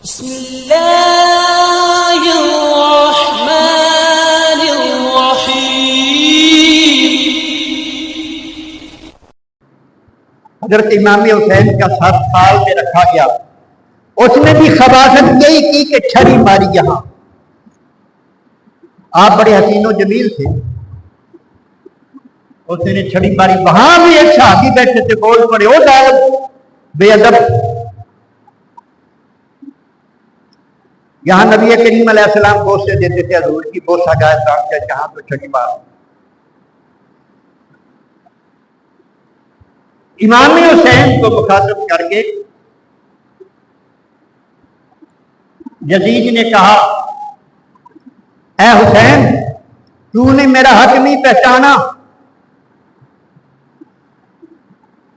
بسم اللہ الرحمن الرحیم۔ حضرت امام حسین کا 7 سال میں رکھا گیا، اس نے بھی خباثت یہی کی کہ چھری ماری یہاں۔ آپ بڑے حسین و جمیل تھے، اس نے چھڑی ماری، وہاں بھی ایک صحابی بیٹھے تھے، بول پڑے او ظالم بے ادب، یہاں نبی کریم علیہ السلام بوسے دیتے تھے، حضور کی بوسہ گائے صاحب کے جہاں تو چھڑی مار۔ امام حسین کو مخاطب کر کے یزید نے کہا، اے حسین تو نے میرا حق نہیں پہچانا،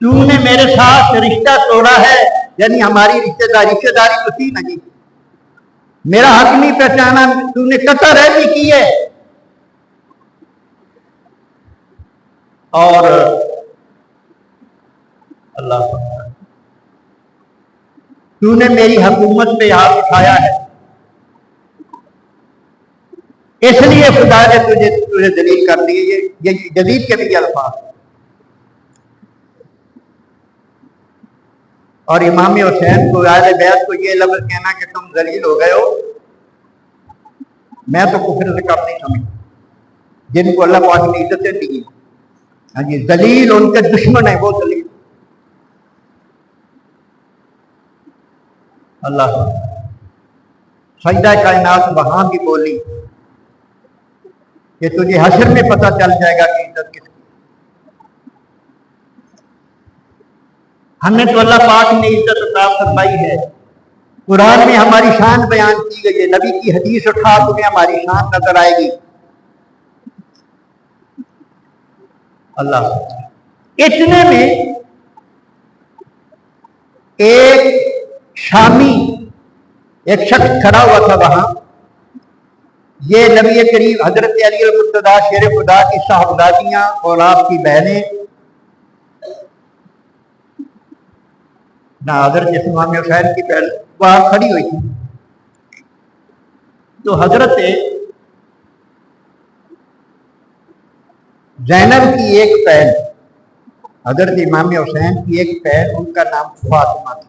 تو نے میرے ساتھ رشتہ توڑا ہے، یعنی ہماری رشتہ داری تو تھی نہیں، میرا حق نہیں پہچانا، تو نے قطع رحمی کی ہے، اور اللہ تو نے میری حکومت پہ ہاتھ اٹھایا ہے، اس لیے خدا نے تجھے دلیل کر دی۔ یہ جدید کے بھی الفاظ، اور امام حسین کو اہل بیت کو یہ لفظ کہنا کہ تم ذلیل ہو گئے ہو، میں تو کفر سے کم نہیں سمجھتا، جن کو اللہ پاک نے عزتیں دی، ہاں جی، ذلیل ان کے دشمن ہیں، وہ ذلیل۔ اللہ سجدہ کائنات وہاں بھی بولی کہ تجھے حشر میں پتہ چل جائے گا کہ عزت کس کی۔ ہمیں تو اللہ پاک نے عزت عطا فرمائی ہے، قرآن میں ہماری شان بیان کی گئی ہے، نبی کی حدیث اٹھا تمہیں ہماری شان نظر آئے گی۔ اللہ اتنے میں ایک شامی ایک شخص کھڑا ہوا تھا وہاں، یہ نبی کریم حضرت علی المرتضیٰ شیر خدا کی صاحبزادیاں اور آپ کی بہنیں نہ حضرت امام حسین کی بہن وہاں کھڑی ہوئی تھی، تو حضرت زینب کی ایک بہن، حضرت امام حسین کی ایک بہن، ان کا نام فاطمہ تھا،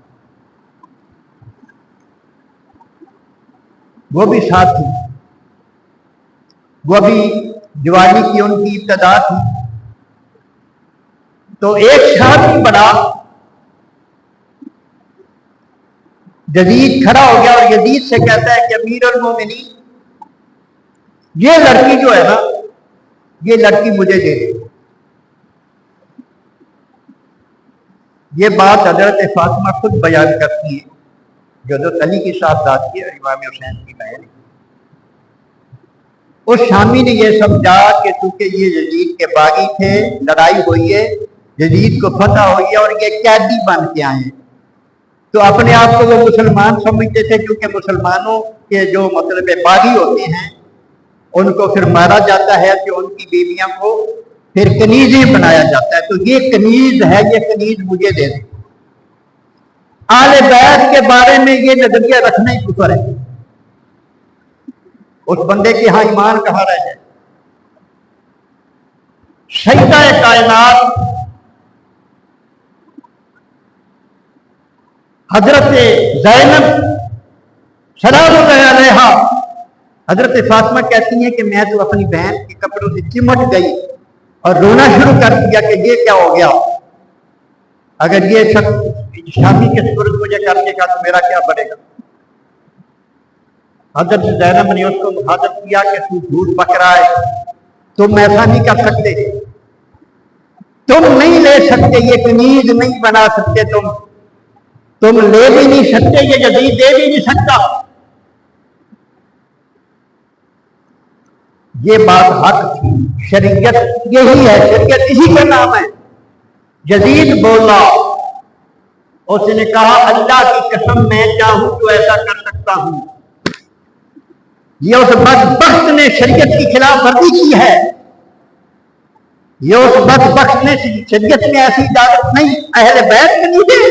وہ بھی ساتھ تھی، وہ بھی جوانی کی ان کی ابتدا تھی۔ تو ایک شخص بڑا یزید کھڑا ہو گیا اور یزید سے کہتا ہے کہ امیر المومنین، یہ لڑکی جو ہے نا، یہ لڑکی مجھے دے دے۔ یہ بات حضرت فاطمہ خود بیان کرتی ہے، جو حضرت علی کی صاحبزادی ہے، امام حسین کی بہن۔ اس شامی نے یہ سمجھا کہ چونکہ یہ یزید کے باغی تھے، لڑائی ہوئی ہے، یزید کو فتح ہوئی ہے اور یہ قیدی بن کے آئے ہیں، تو اپنے آپ کو وہ مسلمان سمجھتے تھے، کیونکہ مسلمانوں کے جو مطلب باغی ہوتے ہیں ان کو پھر مارا جاتا ہے، کہ ان کی بیویاں کو پھر کنیزیں بنایا جاتا ہے، تو یہ کنیز ہے، یہ کنیز مجھے دے دیں۔ آل بیت کے بارے میں یہ نظریہ رکھنا ہی کفر ہے، اس بندے کے ہاں ایمان کہاں رہ جائے۔ سیدہ کائنات حضرت زینب سلام اللہ علیہا، حضرت فاطمہ کہتی ہیں کہ میں تو اپنی بہن کے کپڑوں سے چمٹ گئی اور رونا شروع کر دیا کہ یہ کیا ہو گیا، اگر یہ شخص شامی کے سپرد مجھے کر دے گا تو میرا کیا بنے گا۔ حضرت زینب نے اس کو مخاطب کیا کہ تو جھوٹ بک رہا ہے، تم ایسا نہیں کر سکتے، تم نہیں لے سکتے، یہ کنیز نہیں بنا سکتے، تم لے بھی نہیں سکتے، یہ یزید دے بھی نہیں سکتا۔ یہ بات حق تھی، شریعت یہی ہے، شریعت اسی کا نام ہے۔ یزید بولا، اس نے کہا اللہ کی قسم میں چاہوں تو ایسا کر سکتا ہوں، یہ اس بدبخت نے شریعت کی خلاف ورزی کی ہے، یہ اس بدبخت نے شریعت میں ایسی اجازت نہیں، اہل بیت میں نہیں دے۔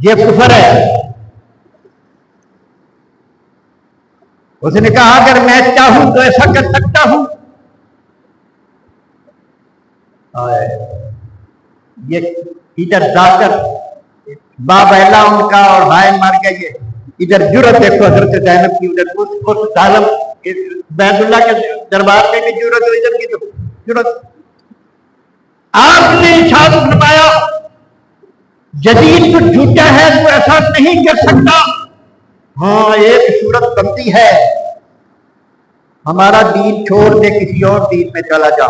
یہ کفر ہے۔ اس نے کہا اگر میں چاہوں تو ایسا کر سکتا ہوں۔ یہ ادھر جا کر باب اعلیٰ ان کا اور بھائی مار گئے، ادھر جرت دیکھو حضرت زینب کی، ادھر اس ظالم بیت اللہ کے دربار میں بھی جرت ہو، ادھر کی تو جرت۔ آپ نے ارشاد فرمایا جدید تو جھوٹا ہے، تو ایسا نہیں کر سکتا۔ ہاں ایک صورت بنتی ہے، ہمارا دین چھوڑ دے کسی اور دین میں چلا جا،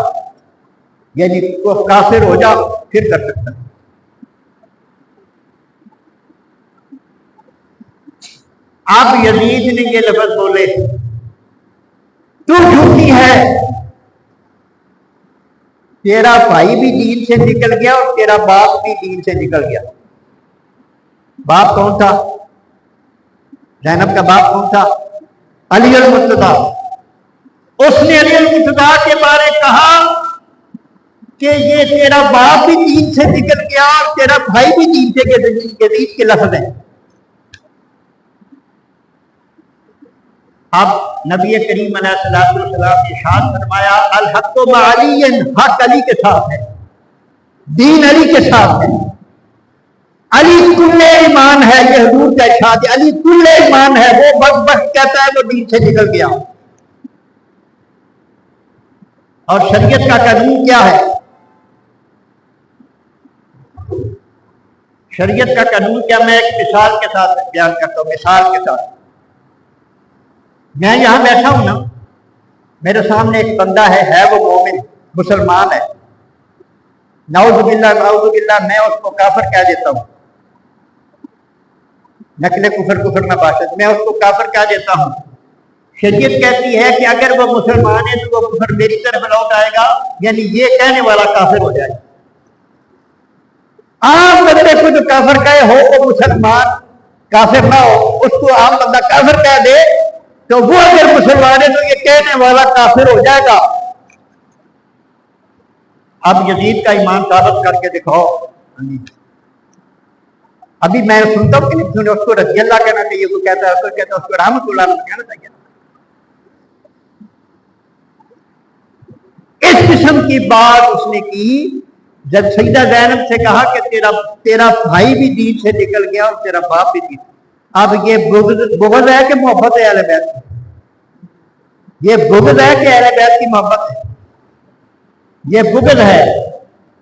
یعنی تو کافر ہو جا، پھر کر سکتا ہے۔ اب یزید نے یہ لفظ بولے تو جھوٹی ہے، تیرا بھائی بھی دین سے نکل گیا اور تیرا باپ بھی دین سے نکل گیا۔ باپ کون تھا؟ زینب کا باپ کون تھا؟ علی المرتضیٰ۔ اس نے علی المرتضیٰ کے بارے کہا کہ یہ تیرا باپ بھی دین سے نکل گیا اور تیرا بھائی بھی دین سے، یزید کے لفظ ہیں۔ اب نبی کریم علیہ الصلوۃ والسلام نے ارشاد فرمایا الحق مع علی، حق علی کے ساتھ ہے، دین علی کے ساتھ ہے۔ علی کل ایمان ہے، یہ حضور کا ارشاد ہے، علی کل ایمان ہے۔ وہ بدبخت کہتا ہے وہ دین سے نکل گیا۔ اور شریعت کا قانون کیا ہے؟ شریعت کا قانون کیا؟ میں ایک مثال کے ساتھ بیان کرتا ہوں، مثال کے ساتھ۔ میں یہاں بیٹھا ہوں نا، میرے سامنے ایک بندہ ہے وہ مومن مسلمان ہے، نعوذ باللہ نعوذ باللہ میں اس کو کافر کہہ دیتا ہوں، نقل کفر نہ باشد، میں اس کو کافر کہہ دیتا ہوں۔ شریعت کہتی ہے کہ اگر وہ مسلمان ہے تو وہ کفر میری طرف لوٹ آئے گا، یعنی یہ کہنے والا کافر ہو جائے گا۔ عام بندے کو جو کافر کہے ہو وہ مسلمان کافر نہ ہو، اس کو عام بندہ کافر کہہ دے تو وہ اگر مسلمان ہے تو یہ کہنے والا کافر ہو جائے گا۔ اب یزید کا ایمان ثابت کر کے دکھاؤ۔ ابھی میں سنتا ہوں کہ نہیں سنے، اس کو رضی اللہ کہنا چاہیے، کوئی کہتا ہے اس کو رحمت اللہ کہنا چاہیے۔ اس قسم کی بات اس نے کی جب سیدہ زینب سے کہا کہ تیرا بھائی بھی دین سے نکل گیا اور تیرا باپ بھی دین۔ اب یہ بغض ہے کہ محبت ہے اہل بیت کی؟ یہ بغض ہے کہ اہل بیت کی محبت ہے؟ یہ بغض ہے۔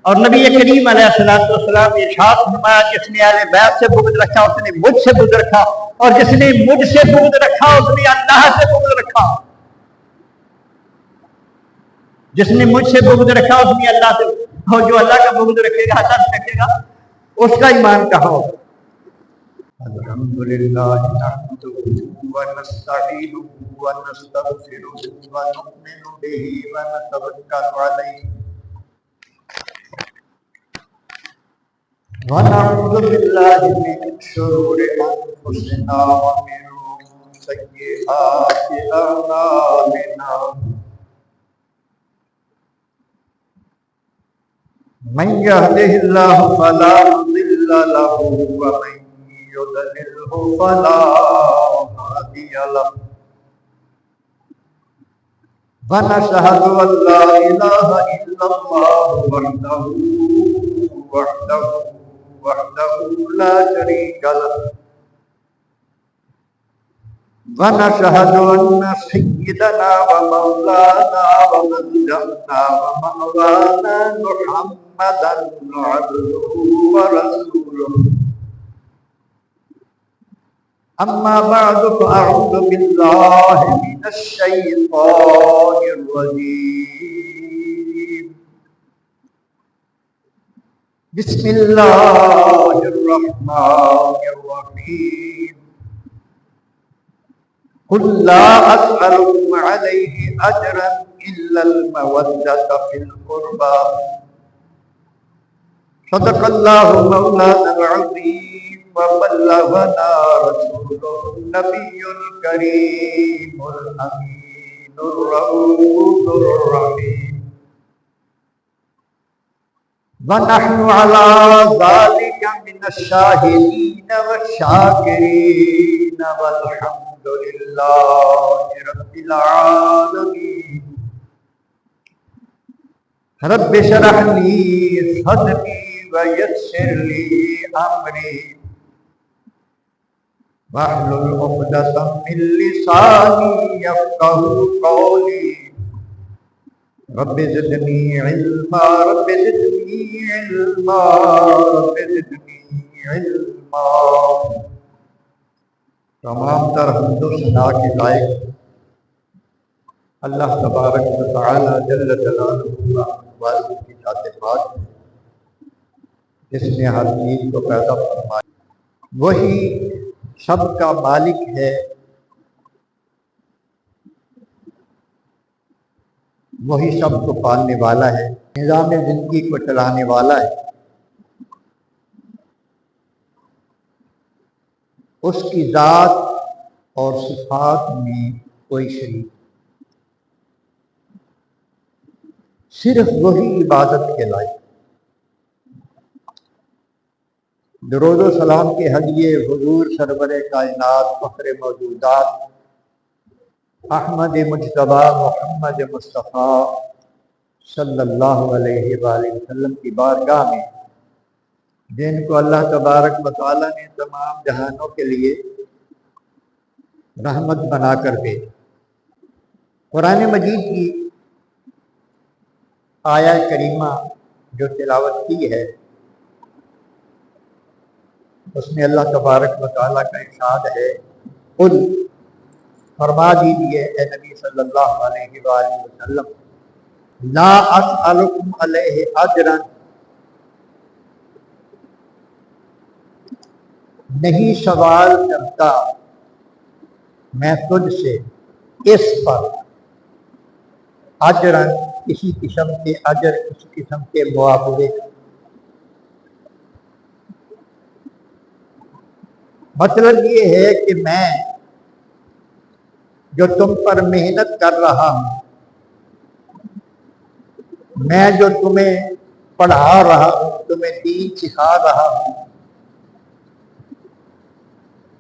اور نبی کریم علیہ الصلوۃ والسلام نے ارشاد فرمایا جس نے اہل بیت سے بغض رکھا اس نے مجھ سے بغض رکھا، اور جس نے مجھ سے بغض رکھا اس نے اللہ سے بغض رکھا۔ جس نے مجھ سے بغض رکھا اس نے اللہ سے، اور جو اللہ کا بغض رکھے گا اللہ سے رکھے گا، اس کا ایمان کہاں ہوگا؟ الحمدللہ نحمده ونستعینه ونستغفره ونؤمن به ونتوکل علیہ ونعوذ باللہ من شرور انفسنا ومن سیئات اعمالنا من يهده الله فلا مضل له ومن يضلله فلا هادي له ونشهد أن لا إله إلا الله وحده لا شريك له ونشهد أن سيدنا ومولانا ومنجدنا ومولانا محمدا عبده ورسوله أما بعد فأعوذ بالله من الشيطان الرجيم بسم الله الرحمن الرحيم قل لا أسألكم عليه أجرا إلا المودة في القربى صدق الله مولانا العظيم وبلغنا رسوله النبي الكريم الأمين الرؤوف الرحيم وَنَحْنُ عَلَى ذَلِكَ مِنَ الشَّاهِدِينَ وَالشَّاكِرِينَ وَالْحَمْدُ لِلَّهِ رَبِّ الْعَالَمِينَ رب اشرح لي صدري ويسر لي أمري واحلل عقدة من لساني يفقهوا قولي رب زدني علما رب زدني علما رب زدنی علما۔ تمام تر حمد و ثنا کے لائق اللہ تبارک و تعالی جل جلالہ والد کی ذات پاک جس نے ہر چیز کو پیدا فرمایا، وہی سب کا مالک ہے، وہی سب کو پالنے والا ہے، نظام زندگی کو چلانے والا ہے۔ اس کی ذات اور صفات میں کوئی شریک، صرف وہی عبادت کے لائق۔ درود و سلام کے ہدیے حضور سرور کائنات فخر موجودات احمد مجتبی محمد مصطفیٰ صلی اللہ علیہ وآلہ وسلم کی بارگاہ میں، جن کو اللہ تبارک و تعالی نے تمام جہانوں کے لیے رحمت بنا کر کے قرآن مجید کی آیہ کریمہ جو تلاوت کی ہے، اس میں اللہ تبارک و تعالیٰ کا ارشاد ہے، قل فرما دیجیے اے نبی صلی اللہ علیہ وآلہ وسلم، لا اسألکم علیہ اجرا، نہیں سوال کرتا میں تجھ سے اس پر اجرا، کسی قسم کے اجر، کسی قسم کے معاوضے۔ مطلب یہ ہے کہ میں جو تم پر محنت کر رہا ہوں، میں جو تمہیں پڑھا رہا ہوں، تمہیں دین سکھا رہا ہوں،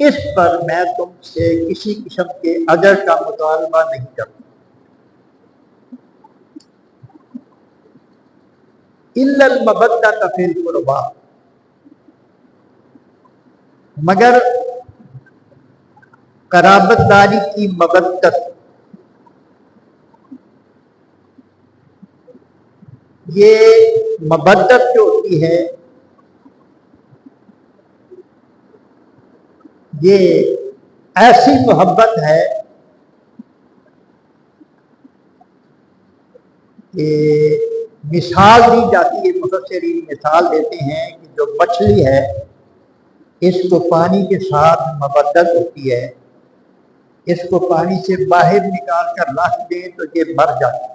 اس پر میں تم سے کسی قسم کے اجر کا مطالبہ نہیں کرتا، الا المودۃ فی القربیٰ، مگر قرابت داری کی مودت، یہ مودت جو ہوتی ہے یہ ایسی محبت ہے کہ مثال دی جاتی ہے، مفسرین مثال دیتے ہیں کہ جو مچھلی ہے اس کو پانی کے ساتھ مودت ہوتی ہے، اس کو پانی سے باہر نکال کر رکھ دیں تو یہ مر جاتی ہے۔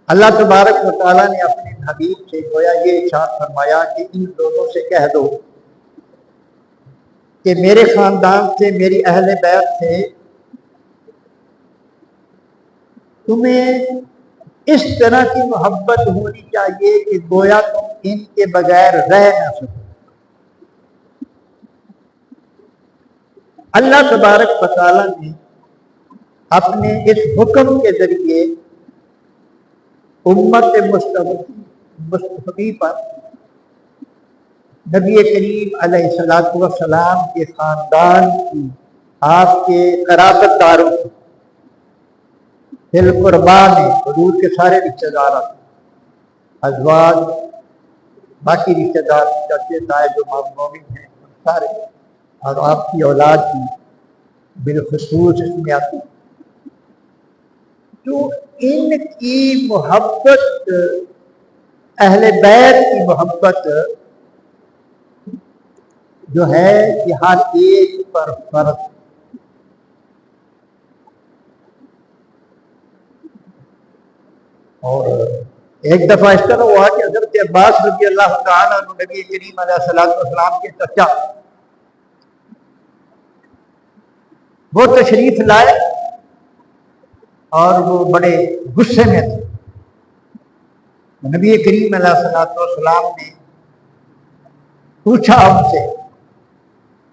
اللہ تبارک و تعالیٰ نے اپنے حبیب سے گویا یہ ارشاد فرمایا کہ ان لوگوں سے کہہ دو کہ میرے خاندان سے، میری اہل بیت سے تمہیں اس طرح کی محبت ہونی چاہیے کہ گویا تم ان کے بغیر رہ نہ سکو۔ اللہ تبارک و تعالیٰ نے اپنے اس حکم کے ذریعے امت مصطفی پر نبی کریم علیہ السلام کے خاندان کی، آپ کے قرابت داروں کی، دل قربان میں حضور کے سارے رشتہ دار، ازواج، باقی رشتہ دار، چچے تائے جو مومن ہیں سارے، اور آپ کی اولاد کی بالخصوص اس میں آتی، تو ان کی محبت، اہل بیت کی محبت جو ہے یہ ہر ایک پر فرض۔ اور ایک دفعہ اس طرح ہوا کہ حضرت عباس رضی اللہ تعالیٰ عنہ نبی کریم علیہ السلام کے چچا، وہ تشریف لائے اور وہ بڑے غصے میں تھے، نبی کریم علیہ الصلوۃ والسلام نے پوچھا ان سے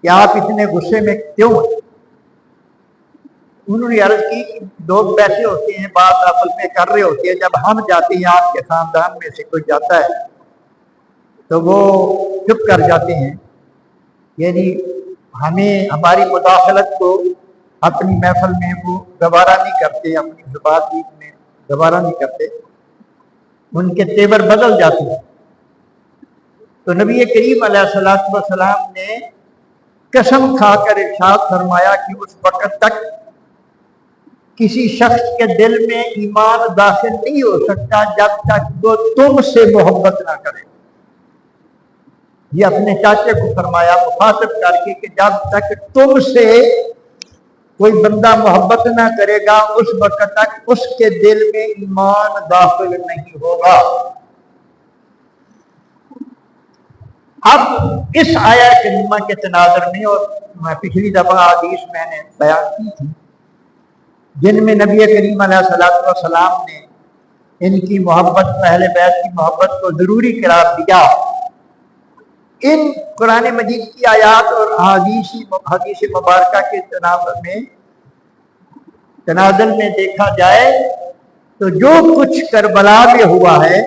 کہ آپ اتنے غصے میں کیوں ہیں؟ انہوں نے عرض کی کہ لوگ بیٹھے ہوتے ہیں، بات آپس میں کر رہے ہوتے ہیں، جب ہم جاتے ہیں، آپ کے خاندان میں سے کوئی جاتا ہے تو وہ چپ کر جاتے ہیں، یعنی ہمیں ہماری مداخلت کو اپنی محفل میں وہ دوبارہ نہیں کرتے، اپنی بات چیت میں دوبارہ نہیں کرتے، ان کے تیور بدل جاتے ہیں۔ تو نبی کریم علیہ الصلوۃ والسلام نے قسم کھا کر ارشاد فرمایا کہ اس وقت تک کسی شخص کے دل میں ایمان داخل نہیں ہو سکتا جب تک وہ تم سے محبت نہ کرے۔ یہ اپنے چاچے کو فرمایا مخاطب کر کے کہ جب تک تم سے کوئی بندہ محبت نہ کرے گا اس وقت تک اس کے دل میں ایمان داخل نہیں ہوگا۔ اب اس آیہ کریمہ کے تناظر میں، اور پچھلی دفعہ حدیث میں نے بیان کی تھی جن میں نبی کریم علیہ الصلوۃ والسلام نے ان کی محبت، اہل بیت کی محبت کو ضروری قرار دیا، ان قرآن مجید کی آیات اور حدیث مبارکہ کے تناظر میں دیکھا جائے تو جو کچھ کربلا میں ہوا ہے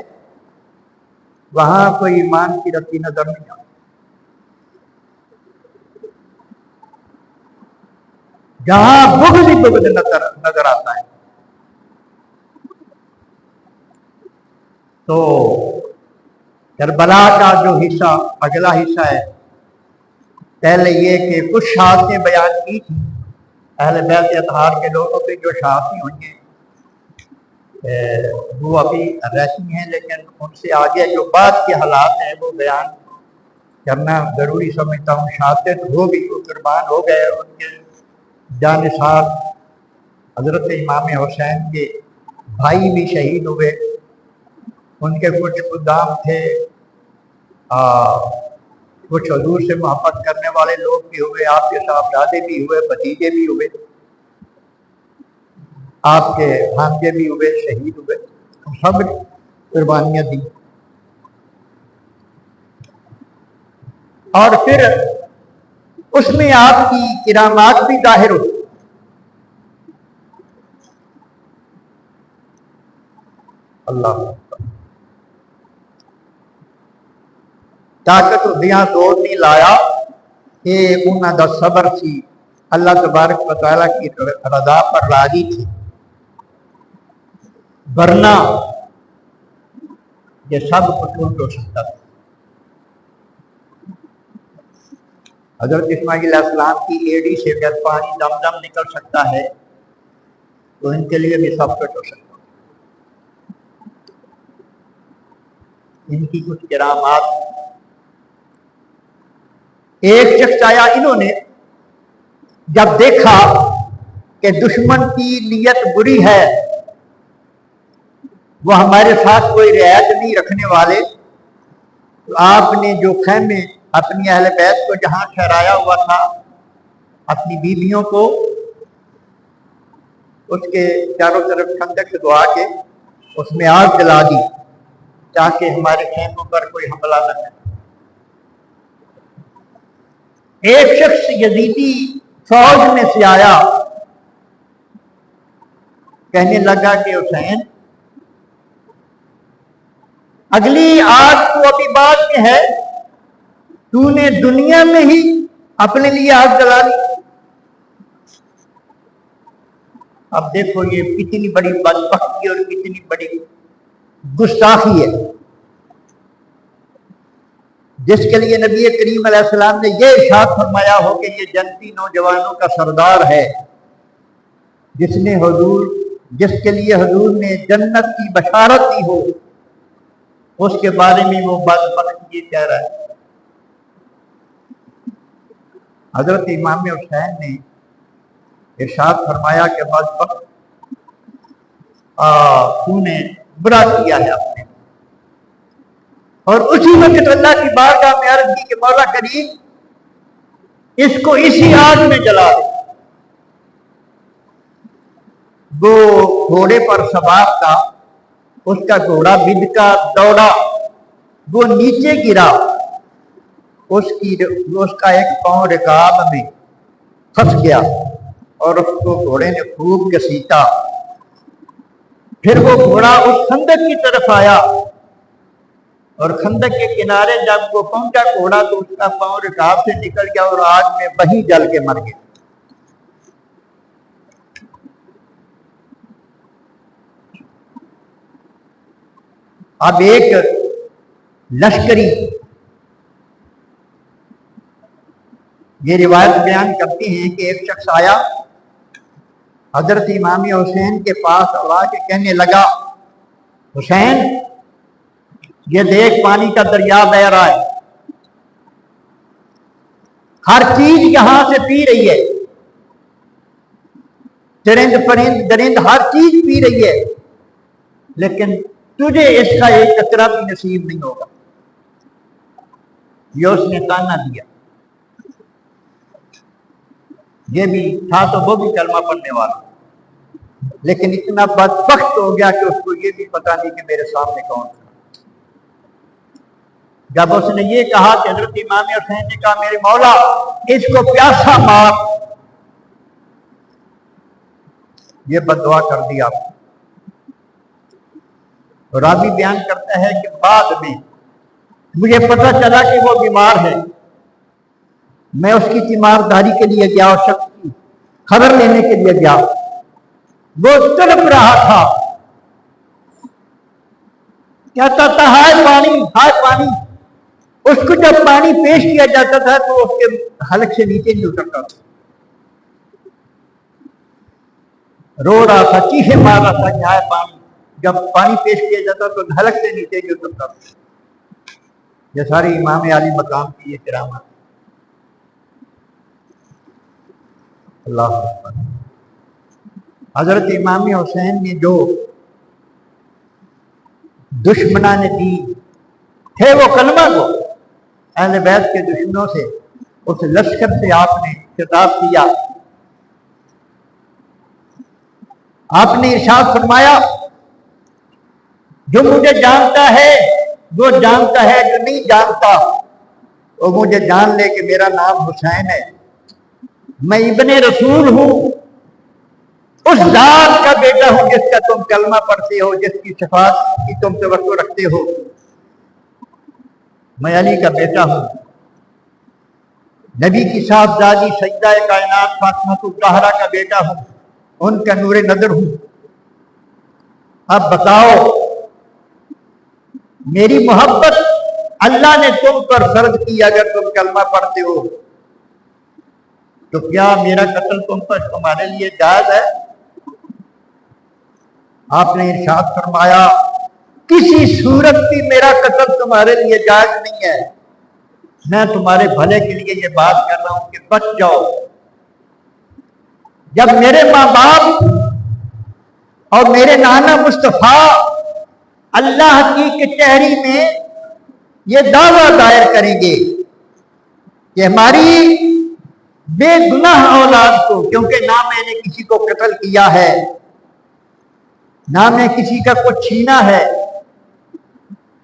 وہاں کوئی ایمان کی رتی نظر نہیں آتی، جہاں بغض ہی بغض نظر آتا ہے۔ تو کربلا کا جو حصہ، اگلا حصہ ہے، پہلے یہ کہ کچھ شہادتیں بیان کی تھی اہل بیت اطہار کے لوگوں پہ، جو شہادتیں ہوئی ہیں وہ ابھی رہتی ہیں، لیکن ان سے آگے جو بعد کے حالات ہیں وہ بیان کرنا ضروری سمجھتا ہوں۔ شہادت ہو گئی، وہ قربان ہو گئے، ان کے جانثار حضرت امام حسین کے بھائی بھی شہید ہوئے، ان کے کچھ خدام تھے، کچھ حضور سے محبت کرنے والے لوگ بھی ہوئے، آپ کے صاحبزادے بھی ہوئے، بھتیجے بھی ہوئے، آپ کے بھانجے بھی ہوئے، شہید ہوئے، سب قربانیاں دی۔ اور پھر اس میں آپ کی کرامات بھی ظاہر ہوئی۔ اللہ طاقت دیاں دوڑ نہیں لایا کہ انہاں دا صبر سی، اللہ تبارک و تعالیٰ کی رضا پر راضی تھی، ورنہ یہ سب کچھ ہو سکتا تھا۔ حضرت اسماعیل علیہ السلام کی ایڑی سے اگر پانی دم دم نکل سکتا ہے تو ان کے لیے بھی سب کچھ ہو سکتا ہے۔ ان کی کچھ کرامات، ایک شخص آیا، انہوں نے جب دیکھا کہ دشمن کی نیت بری ہے، وہ ہمارے ساتھ کوئی رعایت نہیں رکھنے والے، تو آپ نے جو خیمے اپنی اہل بیت کو جہاں ٹھہرایا ہوا تھا، اپنی بیویوں کو اس کے چاروں طرف خندق دعا کے اس میں آگ جلا دی تاکہ ہمارے خیموں پر کوئی حملہ نہ کرے۔ ایک شخص یزیدی فوج میں سے آیا، کہنے لگا کہ حسین اگلی آگ تو ابھی بعد میں ہے، تو نے دنیا میں ہی اپنے لیے آگ جلا لی۔ اب دیکھو یہ کتنی بڑی بدبختی اور کتنی بڑی گستاخی ہے، جس کے لیے نبی کریم علیہ السلام نے یہ ارشاد فرمایا ہو کہ یہ جنتی نوجوانوں کا سردار ہے، جس کے لیے حضور نے جنت کی بشارت دی ہو، اس کے بارے میں وہ بدبخت یہ کہہ رہا ہے۔ حضرت امام حسین نے ارشاد فرمایا کہ بدبخت، تو نے برا کیا ہے اپنے، اور اسی وقت اللہ کی بارگاہ میں عرض کی کہ مولا کریم اس کو اسی آگ میں جلا دے۔ وہ گھوڑے پر سوار تھا، اس کا گھوڑا بدکا دوڑا، وہ نیچے گرا، اس کا ایک پاؤں رکاب میں پھنس گیا اور اس کو گھوڑے نے خوب گھسیٹا۔ پھر وہ گھوڑا اس خندق کی طرف آیا اور خندق کے کنارے جب وہ پہنچا گھوڑا تو اس کا پاؤں رکاب سے نکل گیا اور آگ میں وہیں جل کے مر گیا۔ اب ایک لشکری یہ روایت بیان کرتے ہیں کہ ایک شخص آیا حضرت امام حسین کے پاس اور آ کے کہنے لگا، حسین یہ دیکھ پانی کا دریا بہہ رہا ہے، ہر چیز یہاں سے پی رہی ہے، چرند پرند درند ہر چیز پی رہی ہے، لیکن تجھے اس کا ایک قطرہ بھی نصیب نہیں ہوگا۔ یہ اس نے تانا دیا۔ یہ بھی تھا تو وہ بھی کلمہ پڑھنے والا، لیکن اتنا بدبخت ہو گیا کہ اس کو یہ بھی پتہ نہیں کہ میرے سامنے کون تھا۔ جب اس نے یہ کہا کہ حضرت امام حسین نے کہا، میرے مولا اس کو پیاسا مار، یہ بددعا کر دیا۔ راوی بیان کرتا ہے کہ بعد میں مجھے پتہ چلا کہ وہ بیمار ہے، میں اس کی تیمارداری کے لیے گیا اور شخص کی خبر لینے کے لیے گیا، وہ تڑپ رہا تھا، کہتا تھا ہائے پانی ہائے پانی۔ اس کو جب پانی پیش کیا جاتا تھا تو اس کے حلق سے نیچے نہیں اترتا تھا، رو رہا تھا، چیخے مار رہا تھا کہ ہائے پانی۔ جب پانی پیش کیا جاتا تو حلق سے نیچے نہیں اترتا تھا۔ یہ ساری امام عالی مقام کی یہ کرامت۔ اللہ اکبر۔ حضرت امام حسین نے جو دشمنان دی تھے وہ کلمہ کو، اہل بیت کے دشمنوں سے، اس لشکر سے آپ نے خطاب کیا۔ آپ نے ارشاد فرمایا، جو مجھے جانتا ہے وہ جانتا ہے، جو نہیں جانتا وہ مجھے جان لے کہ میرا نام حسین ہے، میں ابن رسول ہوں، اس ذات کا بیٹا ہوں جس کا تم کلمہ پڑھتے ہو، جس کی شفاعت کی تم توقع رکھتے ہو، میں علی کا بیٹا ہوں، نبی کی صاحبزادی سیدہ کائنات فاطمہ الزہرا کا بیٹا ہوں، ان کا نور نظر ہوں۔ اب بتاؤ، میری محبت اللہ نے تم پر فرض کی، اگر تم کلمہ پڑھتے ہو تو کیا میرا قتل تمہارے لیے جائز ہے؟ آپ نے ارشاد فرمایا، کسی صورت بھی میرا قتل تمہارے لیے جائز نہیں ہے، میں تمہارے بھلے کے لیے یہ بات کر رہا ہوں کہ بچ جاؤ۔ جب میرے ماں باپ اور میرے نانا مصطفیٰ اللہ کی کچہری میں یہ دعویٰ دائر کریں گے کہ ہماری بے گناہ اولاد کو، کیونکہ نہ میں نے کسی کو قتل کیا ہے، نہ میں کسی کا کچھ چھینا ہے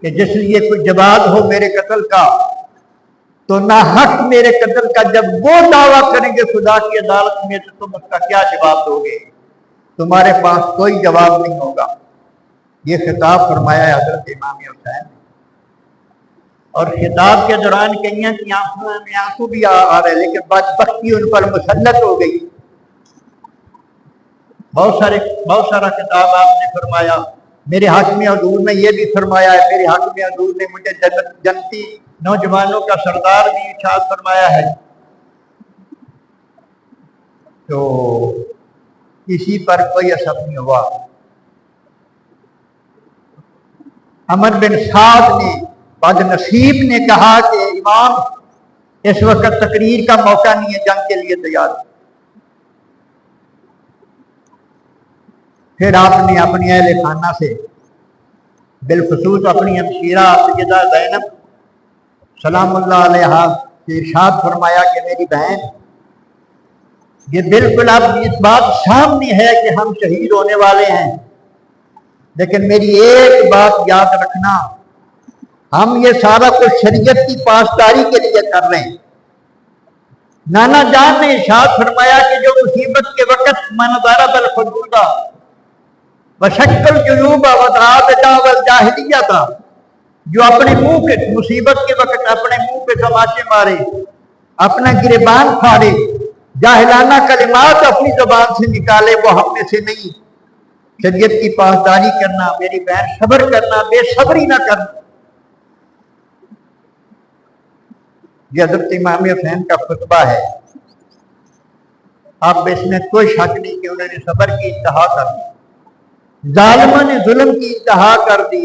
کہ جس لیے کوئی جواز ہو میرے قتل کا، تو نہ حق میرے قتل کا جب وہ دعویٰ کریں گے خدا کی عدالت میں تو تم اس کا کیا جواب دو گے؟ تمہارے پاس کوئی جواب نہیں ہوگا۔ یہ خطاب فرمایا ہے حضرت امام حسین نے، اور خطاب کے دوران کئیوں کی آنکھوں میں آنسو بھی آ رہے، لیکن بدبختی ان پر مسلط ہو گئی۔ بہت سارا خطاب آپ نے فرمایا، میرے حق میں حضور نے یہ بھی فرمایا ہے، میرے حق میں حضور نے مجھے جنتی نوجوانوں کا سردار بھی ارشاد فرمایا ہے، تو کسی پر کوئی اثر نہیں ہوا۔ عمر بن سعد نے، بد نصیب نے کہا کہ امام اس وقت تقریر کا موقع نہیں ہے، جنگ کے لیے تیار۔ پھر آپ نے اپنی اہل خانہ سے، بالخصوص اپنی ہمشیرہ سیدہ زینب سلام اللہ علیہا سے ارشاد فرمایا کہ میری بہن، یہ بالکل اب اس بات سامنے ہے کہ ہم شہید ہونے والے ہیں، لیکن میری ایک بات یاد رکھنا، ہم یہ سارا کچھ شریعت کی پاسداری کے لیے کر رہے ہیں۔ نانا جان نے ارشاد فرمایا کہ جو مصیبت کے وقت من ضرب الحدود وشکل جنوب والجاہلیہ تھا، جو اپنے منہ کے مصیبت کے وقت اپنے منہ پہ تماچے مارے، اپنا گریبان پھاڑے، جاہلانہ کلمات اپنی زبان سے نکالے، وہ ہم میں سے نہیں۔ شریعت کی پاسداری کرنا، میری بہن صبر کرنا، بے صبری نہ کرنا۔ یہ حضرت امام حسین کا خطبہ ہے، اب اس میں کوئی شک نہیں کہ انہوں نے صبر کی انتہا کر دی، ظالموں نے ظلم کی انتہا کر دی،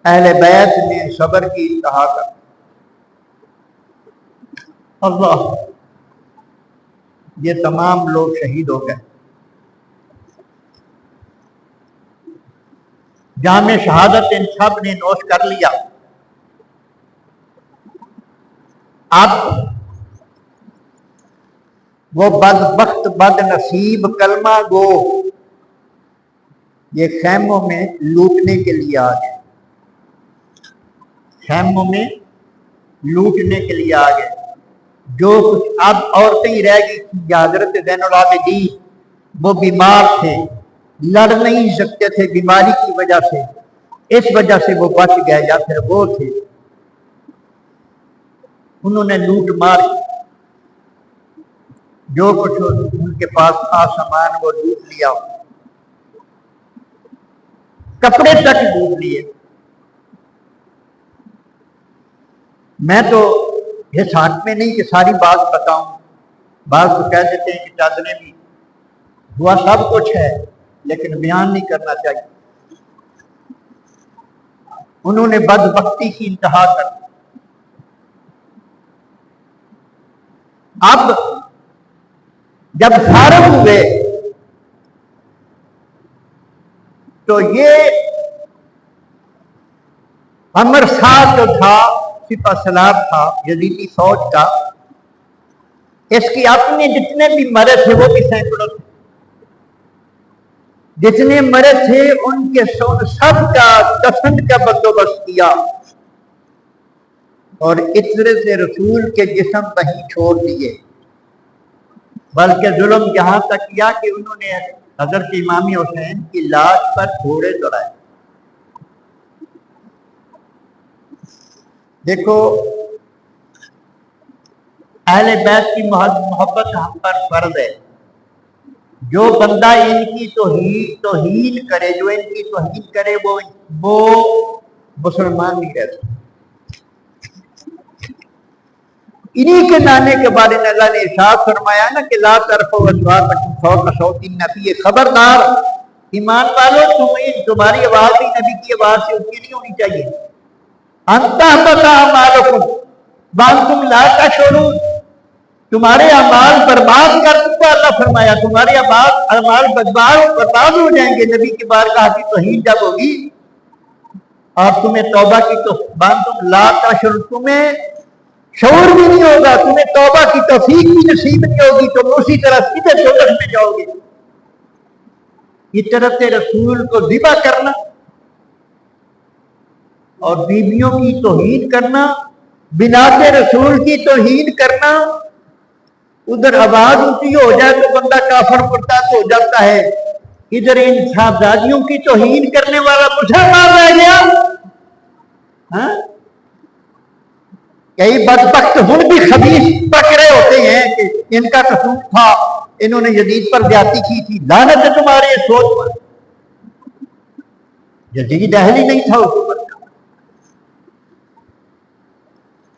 اہل بیت نے صبر کی انتہا کر دی۔ اللہ، یہ تمام لوگ شہید ہو گئے، جام شہادت ان سب نے نوش کر لیا۔ اب وہ بدبخت بد نصیب کلمہ گو یہ خیموں میں لوٹنے کے لیے آ گئے، خیموں میں لوٹنے کے لیے آ گئے۔ جو کچھ اب عورتیں ہی رہ گئی تھیں، حضرت زین العابدین وہ بیمار تھے، لڑ نہیں سکتے تھے بیماری کی وجہ سے، اس وجہ سے وہ بچ گئے، یا پھر وہ تھے انہوں نے لوٹ مار جو کچھ ان کے پاس تھا سامان وہ لوٹ لیا، کپڑے تک لوٹ لیے۔ میں تو اس حق میں نہیں کہ ساری بات بتاؤں، بعض تو کہہ دیتے ہیں کہ چادریں بھی ہوا، سب کچھ ہے، لیکن بیان نہیں کرنا چاہیے۔ انہوں نے بدبختی کی انتہا کر دی۔ اب جب فارغ ہوئے تو یہ عمر صاحب جو تھا، سپہ سالار تھا یزیدی فوج کا، اس کی اپنے جتنے بھی مرد تھے وہ بھی سینکڑوں تھے، جتنے مرد تھے ان کے سب کا دفن کا بندوبست کیا، اور عطر سے رسول کے جسم وہیں چھوڑ دیے، بلکہ ظلم یہاں تک کیا کہ انہوں نے حضرت امام حسین کی لاش پر گھوڑے دوڑائے۔ دیکھو، اہل بیت کی محبت ہم پر فرض ہے۔ جو بندہ ان کی توہین کرے، جو ان کی توہین کرے وہ مسلمان نہیں رہتا۔ انہی کے نانے کے بارے میں اللہ نے ارشاد فرمایا نا کہ لا ترفعوا اصواتکم فوق صوت النبی، خبردار ایمان والو، تمہاری آواز بھی نبی کی آواز سے اونچی نہیں ہونی چاہیے۔ ان تحبط اعمالکم وانتم لا تشعرون، تمہارے اعمال برباد کر دوں گا، اللہ فرمایا تمہارے اعمال برباد ہو جائیں گے نبی کی بارگاہ کی توہین جب ہوگی، اور تمہیں توبہ کی تو وانتم لا تشعرون، تمہیں شعور بھی نہیں ہوگا، تمہیں توبہ کی توفیق بھی نصیب نہیں ہوگی، تم اسی طرح سیدھے دوزخ میں جاؤ گے۔ عطرت رسول کو ذبح کرنا اور بیویوں کی توہین کرنا، بنات رسول کی توہین کرنا، ادھر آواز اونچی ہو جائے تو بندہ کافر مرتد ہو جاتا ہے، ادھر ان صاحبزادیوں کی توہین کرنے والا مسلمان رہ گیا۔ ہاں، کئی بدبخت ہن بھی خبیث پکڑے ہوتے ہیں کہ ان کا قصور تھا، انہوں نے یزید پر زیادتی کی تھی، لعنت ہے تمہارے سوچ پر۔ یزید اہل ہی نہیں تھا حکومت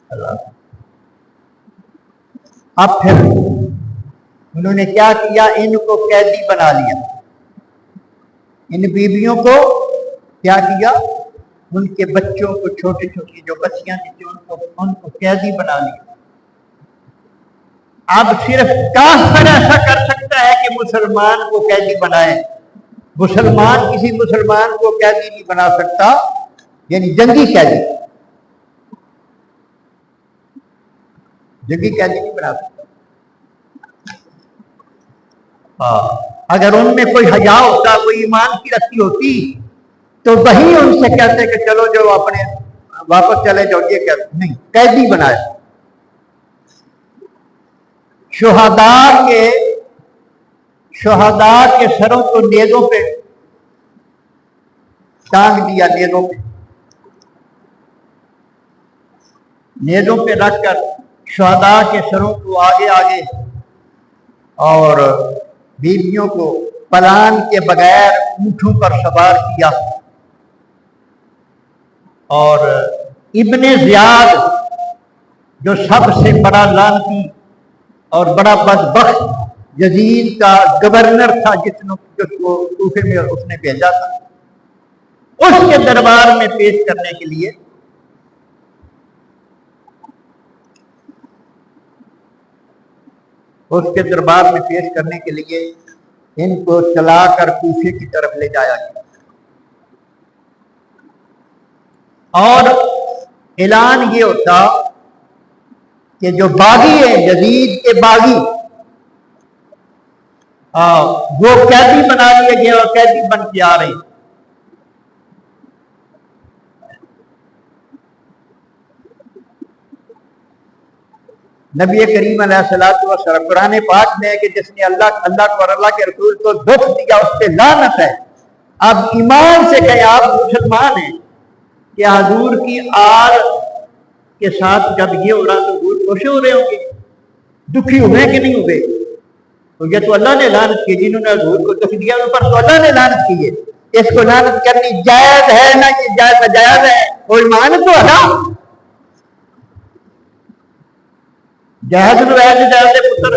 کا۔ اب پھر انہوں نے کیا کیا، ان کو قیدی بنا لیا، ان بیویوں کو کیا کیا، ان کے بچوں کو، چھوٹی چھوٹی جو بچیاں تھیں ان کو قیدی بنا لیا۔ اب صرف کافر ایسا کر سکتا ہے کہ مسلمان کو قیدی بنائے، مسلمان کسی مسلمان کو قیدی نہیں بنا سکتا، یعنی جنگی قیدی، جنگی قیدی نہیں بنا سکتا۔ ہاں، اگر ان میں کوئی حیا ہوتا، کوئی ایمان کی رکھی ہوتی تو وہی ان سے کہتے کہ چلو جو اپنے واپس چلے جاؤ، یہ کہتے نہیں، قیدی بنائے. شہداء کے سروں کو نیزوں پہ ٹانگ دیا، نیزوں پہ رکھ کر شہداء کے سروں کو آگے آگے اور بیویوں کو پلان کے بغیر اونٹوں پر سوار کیا. اور ابن زیاد جو سب سے بڑا لعنتی اور بڑا بدبخت یزید کا گورنر تھا، جس کو کوفے میں اس نے بھیجا تھا، اس کے دربار میں پیش کرنے کے لیے ان کو چلا کر کوفے کی طرف لے جایا گیا. اور اعلان یہ ہوتا کہ جو باغی ہیں، یزید کے باغی، وہ قیدی بنا لیے گئے اور قیدی بن کے آ رہے ہیں. نبی کریم علیہ الصلوۃ والسلام قرآن پاک میں ہے کہ جس نے اللہ کو اور اللہ کے رسول کو دکھ دیا اس پہ لعنت ہے. اب ایمان سے کہیں آپ مسلمان ہیں کہ حضور کی آل کے ساتھ جب یہ ہو رہا تو حضور خوش ہو رہے ہوں گے، دکھی ہوئے کہ نہیں ہوئے؟ تو یہ تو اللہ نے لعنت کی، جنہوں نے حضور کو دکھ دیا ان پر تو اللہ نے لعنت کی ہے. اس کو لعنت کرنی جائز ہے نہ یہ جائز ناجائز ہے؟ وہ ایمان تو ہے نا. جہاز جہاز پتر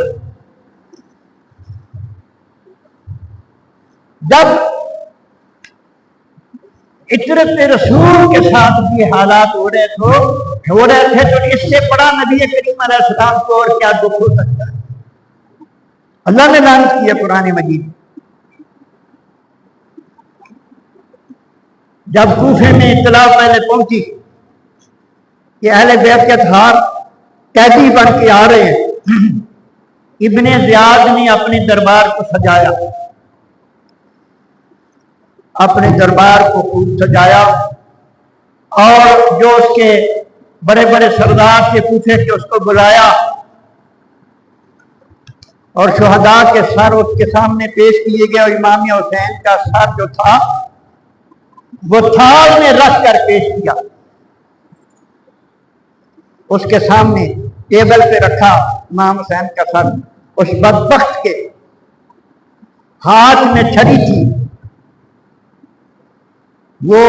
جب اطرت رسول کے ساتھ یہ حالات ہو رہے تھے تو اس سے بڑا نبی کریم علیہ السلام کو اور کیا دکھ ہو سکتا ہے؟ اللہ نے لعنت کیا قرآن مجید. جب کوفے میں اطلاع پہلے پہنچی کہ اہل بیت کے اطہار قیدی بن کے آ رہے ہیں، ابن زیاد نے اپنے دربار کو سجایا، اپنے دربار کو خوب سجایا، اور جو اس کے بڑے بڑے سردار کے کوفے کے اس کو بلایا اور شہداء کے سر اس کے سامنے پیش کیے گئے. اور امام حسین کا سر جو تھا وہ تھال میں رکھ کر پیش کیا، اس کے سامنے ٹیبل پہ رکھا امام حسین کا سر. اس بدبخت کے ہاتھ میں چھری تھی، وہ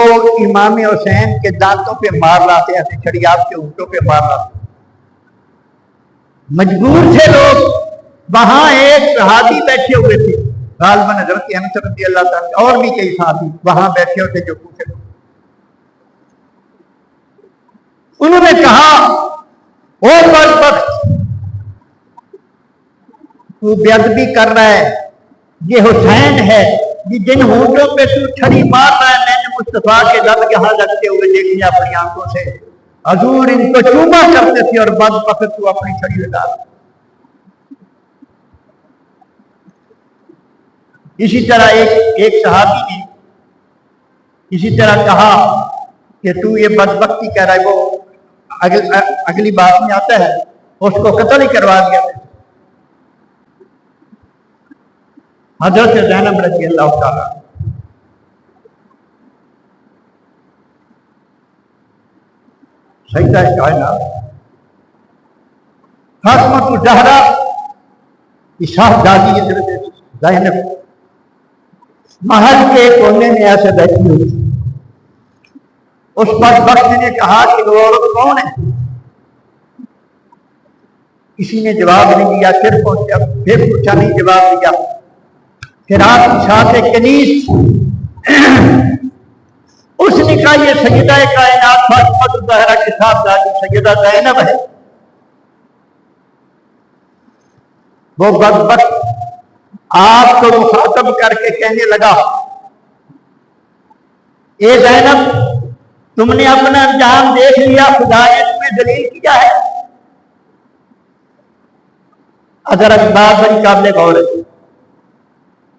امام حسین کے دانتوں پہ مار رہا تھا، ایسے چھری آپ کے اونٹوں پہ مار رہا تھا. مجبور تھے لوگ. وہاں ایک صحابی بیٹھے ہوئے تھے، غالباً حضرت انس رضی اللہ تعالیٰ، اور بھی کئی صحابی وہاں بیٹھے ہوئے تھے جو پوچھے. انہوں نے کہا اور بدبخت، تو بے ادبی کر رہا ہے، یہ حسین ہے، یہ جن ہونٹوں پہ تو چھری مار رہا ہے میں نے مصطفیٰ کے لب یہاں لگتے ہوئے دیکھے اپنی آنکھوں سے. حضور ان کو چوما کرتے تھے اور بدبخت تو اپنی چھری لگا. اسی طرح ایک صحابی نے اسی طرح کہا کہ تو یہ بدبختی کر رہا ہے. وہ اگلی بات میں آتا ہے اس کو قتل ہی کروا دیا. حضرت زینب رضی اللہ تعالیٰ سیدہ کائنات خاتمۃ الزہرا کی شاہزادی حضرت زینب محل کے کونے میں ایسے بیٹھی ہوئی. اس بدبخت نے کہا کہ وہ عورت کون ہے؟ کسی نے جواب نہیں دیا. پھر پوچھا نہیں جواب دیا. پھر آپ کی ساتھ کنیز اس نے کہا یہ سیدہ کائنات فاطمہ الزہرا کے ساتھ سیدہ زینب ہے. وہ بدبخت آپ کو مخاطب کر کے کہنے لگا اے زینب تم نے اپنا انجام دیکھ لیا، خدا نے تمہیں دلیل کیا ہے. اگر بات بڑی قابل غور ہے،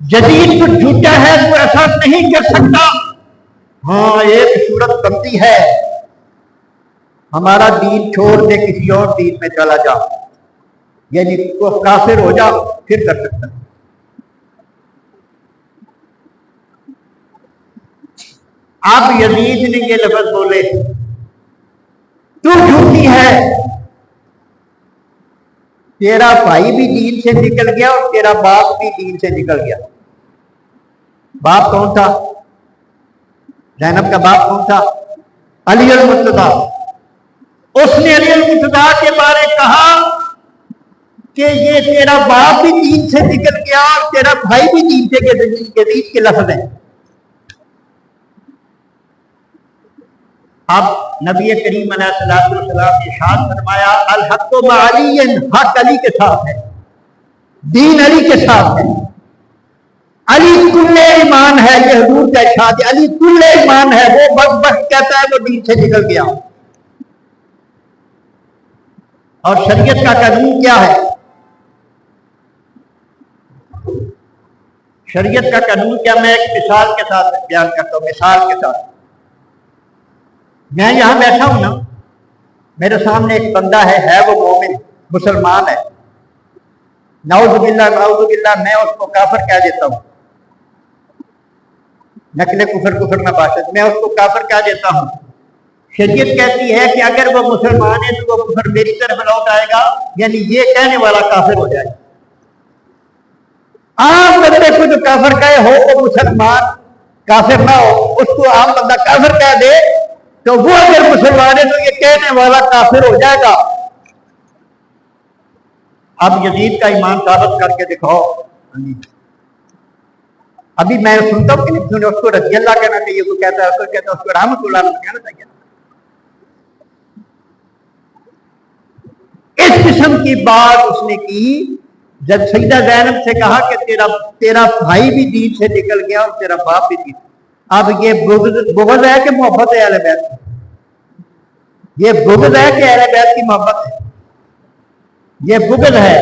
جدید تو جھوٹا ہے، تو ایسا نہیں کر سکتا۔ ہاں ایک صورت بنتی ہے، ہمارا دین چھوڑ دے کسی اور دین میں چلا جا، یعنی تو کافر ہو جا، پھر کر سکتا ہے۔ اب یزید نے یہ لفظ بولے، تو جھوٹی ہے، تیرا بھائی بھی دین سے نکل گیا اور تیرا باپ بھی دین سے نکل گیا۔ باپ کون تھا؟ زینب کا باپ کون تھا؟ علی المرتضیٰ۔ اس نے علی المرتضیٰ کے بارے کہا کہ یہ تیرا باپ بھی دین سے نکل گیا اور تیرا بھائی بھی دین سے، یزید کے لفظ ہیں۔ اب نبی کریم علیہ الصلوۃ والسلام نے ارشاد فرمایا الحق مع علی، حق علی کے ساتھ ہے، دین علی کے ساتھ ہے، علی کل ایمان ہے، یہ حضور کا ارشاد ہے، علی کل ایمان ہے، وہ بدبخت کہتا ہے وہ دین سے نکل گیا۔ اور شریعت کا قانون کیا ہے؟ شریعت کا قانون کیا؟ میں ایک مثال کے ساتھ بیان کرتا ہوں، مثال کے ساتھ۔ میں یہاں بیٹھا ہوں نا، میرے سامنے ایک بندہ ہے وہ مومن مسلمان ہے، نعوذ باللہ میں اس کو کافر کہہ دیتا ہوں، نقل کفر نہ باشد، میں اس کو کافر کہہ دیتا ہوں۔ شریعت کہتی ہے کہ اگر وہ مسلمان ہے تو وہ کفر میری طرف لوٹ آئے گا، یعنی یہ کہنے والا کافر ہو جائے گا۔ عام بندے کو جو کافر کہے ہو وہ مسلمان کافر نہ ہو، اس کو عام بندہ کافر کہہ دے تو وہ اگر مسلمان ہے تو یہ کہنے والا کافر ہو جائے گا۔ اب یزید کا ایمان ثابت کر کے دکھاؤ۔ ابھی میں سنتا ہوں کہ نہیں، اس کو رضی اللہ کہنا چاہیے، کوئی کہتا ہے اس کو کہتا ہے، اس کو رحمت اللہ علیہ کہنا چاہیے۔ اس قسم کی بات اس نے کی جب سیدہ زینب سے کہا کہ تیرا بھائی بھی دین سے نکل گیا اور تیرا باپ بھی دین۔ اب یہ بغض ہے کہ محبت ہے اہل بیت کی؟ یہ بغض ہے کہ اہل بیت کی محبت ہے؟ یہ بغض ہے۔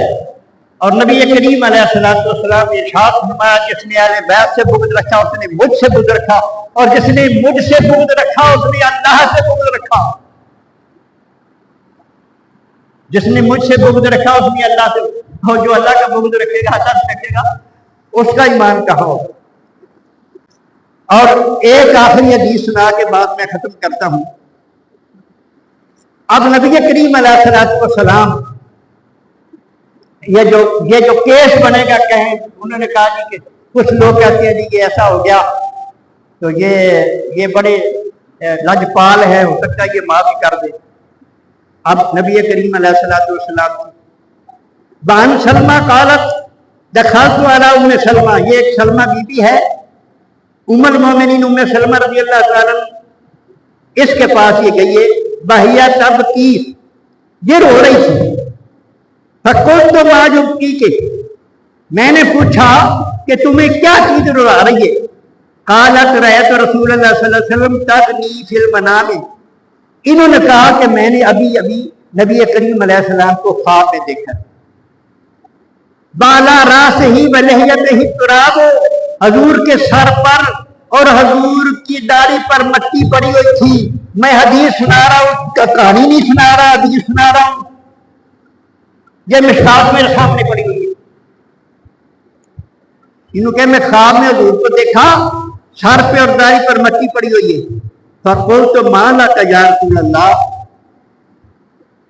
اور نبی کریم علیہ الصلوۃ والسلام نے ارشاد فرمایا جس نے اہل بیت سے بغض رکھا اس نے مجھ سے بغض رکھا، اور جس نے مجھ سے بغض رکھا اس نے اللہ سے بغض رکھا۔ جس نے مجھ سے بغض رکھا اس نے اللہ سے، اور جو اللہ کا بغض رکھے گا اللہ سے رکھے گا، اس کا ایمان کہاں ہوگا؟ اور ایک آخری حدیث سنا کے بعد میں ختم کرتا ہوں۔ اب نبی کریم علیہ الصلوۃ والسلام یہ جو کیس بنے گا، کہیں انہوں نے کہا جی کہ کچھ لوگ کہتے ہیں جی یہ ایسا ہو گیا تو یہ بڑے لجپال ہے، ہو سکتا ہے یہ معافی کر دے۔ اب نبی کریم علیہ الصلوۃ والسلام بان سلمہ قالت دخلت علی ام سلمہ، یہ ایک سلمہ بی بی ہے، ام المومنین ام سلمہ رضی اللہ تعالیٰ عنہ، اس کے پاس یہ گئی ہے، بہیا تب کی، یہ رو رہی تھی۔ فقلت ما یبکیک، میں نے پوچھا کہ تمہیں کیا چیز رلا رہی ہے؟ قالت رأیت رسول اللہ صلی اللہ علیہ وسلم تغنی فی المنام، انہوں نے کہا کہ میں نے ابھی نبی کریم علیہ السلام کو خواب میں دیکھا، بالا راس ہی ولحیت ہی تراب، حضور کے سر پر اور حضور کی داڑھی پر مٹی پڑی ہوئی تھی۔ میں حدیث سنا رہا ہوں، کہانی نہیں سنا رہا، حدیث سنا رہا ہوں، یہ مشکات میرے سامنے پڑی ہوئی ہے۔ انہوں کہ میں خواب میں حضور کو دیکھا، سر پہ اور داڑھی پر مٹی پڑی ہوئی ہے۔ فقلت ما لک یا رسول اللہ،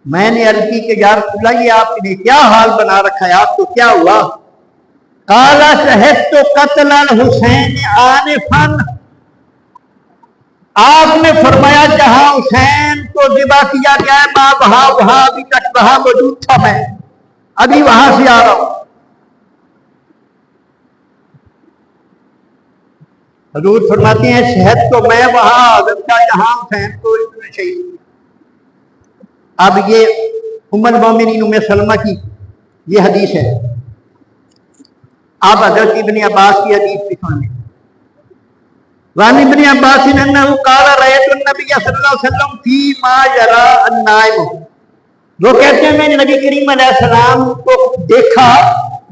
میں نے عرض کی کہ یا رسول اللہ یہ آپ نے کیا حال بنا رکھا ہے، آپ کو کیا ہوا؟ قال شہدت قتل الحسین آنفا، آپ نے فرمایا جہاں حسین کو ذبح کیا گیا ہے ماں وہاں ابھی تک وہاں موجود تھا، میں ابھی وہاں سے آ رہا ہوں۔ حضور فرماتے ہیں شہد تو میں وہاں حاضر تھا جہاں حسین کو شہید کیا۔ اب یہ ام المومنین ام سلمہ کی یہ حدیث ہے۔ آپ حضرت ابن عباس کی حدیث بھی سن لیں۔ وعن ابن عباس انہ قال رأیت النبی صلی اللہ علیہ وسلم فی ما یرا النائم، وہ کہتے ہیں میں نے نبی کریم علیہ السلام کو دیکھا